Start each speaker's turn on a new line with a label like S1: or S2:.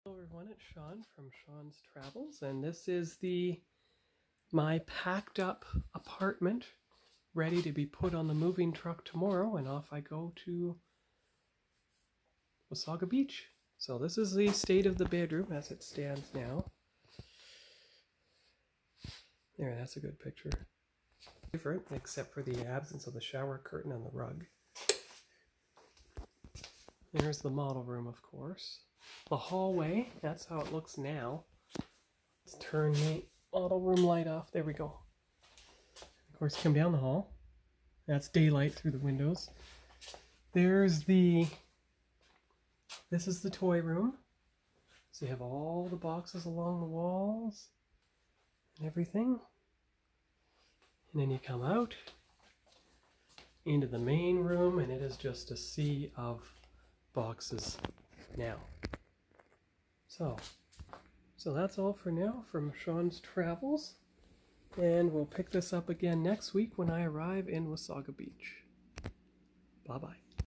S1: Hello everyone, it's Sean from Sean's Travels, and this is my packed up apartment ready to be put on the moving truck tomorrow, and off I go to Wasaga Beach. So this is the state of the bedroom as it stands now. There, that's a good picture. Different except for the absence of the shower curtain and the rug. There's the model room, of course. The hallway, that's how it looks now. Let's turn the model room light off. There we go. Of course, come down the hall. That's daylight through the windows. This is the toy room. So you have all the boxes along the walls and everything. And then you come out into the main room, and it is just a sea of boxes now. So that's all for now from Sean's Travels, and we'll pick this up again next week when I arrive in Wasaga Beach. Bye-bye.